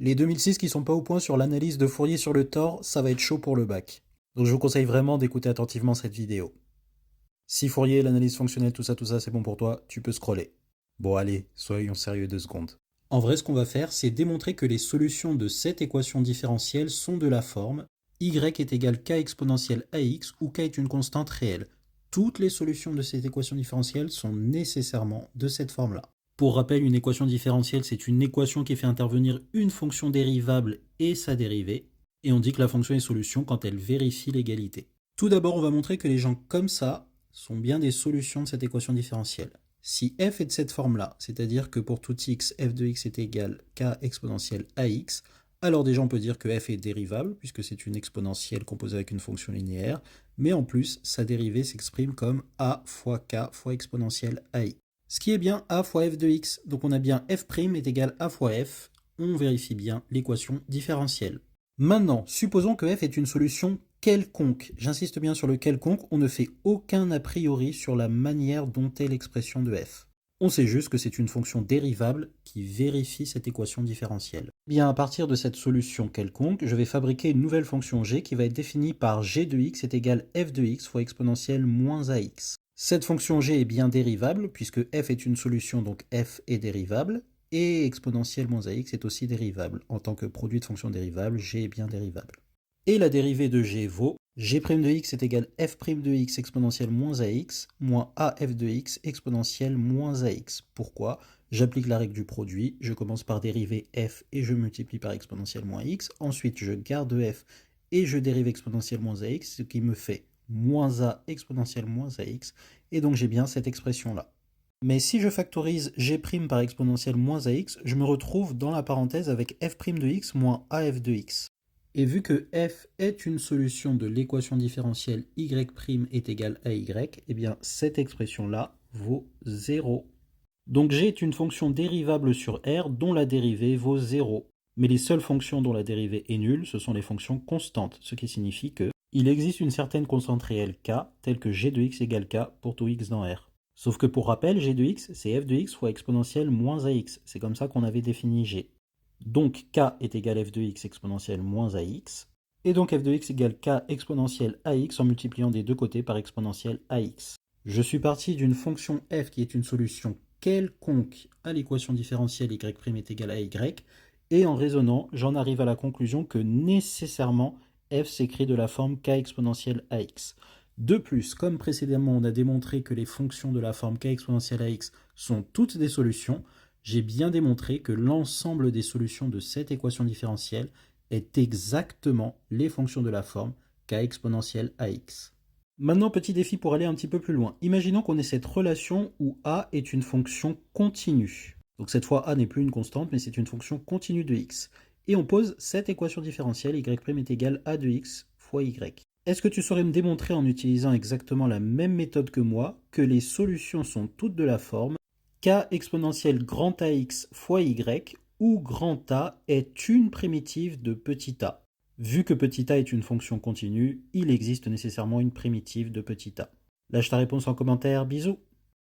Les 2006 qui sont pas au point sur l'analyse de Fourier sur le tore, ça va être chaud pour le bac. Donc je vous conseille vraiment d'écouter attentivement cette vidéo. Si Fourier, l'analyse fonctionnelle, tout ça, c'est bon pour toi, tu peux scroller. Bon allez, soyons sérieux 2 secondes. En vrai, ce qu'on va faire, c'est démontrer que les solutions de cette équation différentielle sont de la forme y est égal k exponentielle ax où k est une constante réelle. Toutes les solutions de cette équation différentielle sont nécessairement de cette forme-là. Pour rappel, une équation différentielle, c'est une équation qui fait intervenir une fonction dérivable et sa dérivée, et on dit que la fonction est solution quand elle vérifie l'égalité. Tout d'abord, on va montrer que les gens comme ça sont bien des solutions de cette équation différentielle. Si f est de cette forme-là, c'est-à-dire que pour tout x, f de x est égal k exponentielle ax, alors déjà on peut dire que f est dérivable, puisque c'est une exponentielle composée avec une fonction linéaire, mais en plus, sa dérivée s'exprime comme a fois k fois exponentielle ax. Ce qui est bien a fois f de x, donc on a bien f' est égal à fois f, on vérifie bien l'équation différentielle. Maintenant, supposons que f est une solution quelconque. J'insiste bien sur le quelconque, on ne fait aucun a priori sur la manière dont est l'expression de f. On sait juste que c'est une fonction dérivable qui vérifie cette équation différentielle. Bien, à partir de cette solution quelconque, je vais fabriquer une nouvelle fonction g qui va être définie par g de x est égal f de x fois exponentielle moins ax. Cette fonction g est bien dérivable, puisque f est une solution, donc f est dérivable, et exponentielle moins ax est aussi dérivable. En tant que produit de fonction dérivable, g est bien dérivable. Et la dérivée de g vaut g' de x est égal f' de x exponentielle moins ax moins af de x exponentielle moins ax. Pourquoi? J'applique la règle du produit, je commence par dériver f et je multiplie par exponentielle moins x, ensuite je garde f et je dérive exponentielle moins ax, ce qui me fait moins a exponentielle moins ax, et donc j'ai bien cette expression-là. Mais si je factorise g' par exponentielle moins ax, je me retrouve dans la parenthèse avec f' de x moins af de x. Et vu que f est une solution de l'équation différentielle y' est égal à y, eh bien cette expression-là vaut 0. Donc g est une fonction dérivable sur R dont la dérivée vaut 0. Mais les seules fonctions dont la dérivée est nulle, ce sont les fonctions constantes, ce qui signifie que il existe une certaine constante réelle k, telle que g de x égale k pour tout x dans R. Sauf que pour rappel, g de x, c'est f de x fois exponentielle moins ax. C'est comme ça qu'on avait défini g. Donc k est égal f de x exponentielle moins ax, et donc f de x égale k exponentielle ax en multipliant des deux côtés par exponentielle ax. Je suis parti d'une fonction f qui est une solution quelconque à l'équation différentielle y' est égal à y, et en raisonnant, j'en arrive à la conclusion que nécessairement f s'écrit de la forme k exponentielle ax. De plus, comme précédemment on a démontré que les fonctions de la forme k exponentielle ax sont toutes des solutions, j'ai bien démontré que l'ensemble des solutions de cette équation différentielle est exactement les fonctions de la forme k exponentielle ax. Maintenant, petit défi pour aller un petit peu plus loin. Imaginons qu'on ait cette relation où a est une fonction continue. Donc cette fois, a n'est plus une constante, mais c'est une fonction continue de x. Et on pose cette équation différentielle, y' est égal à 2x fois y. Est-ce que tu saurais me démontrer en utilisant exactement la même méthode que moi que les solutions sont toutes de la forme k exponentielle grand ax fois y, où grand A est une primitive de petit a. Vu que petit a est une fonction continue, il existe nécessairement une primitive de petit a. Lâche ta réponse en commentaire, bisous!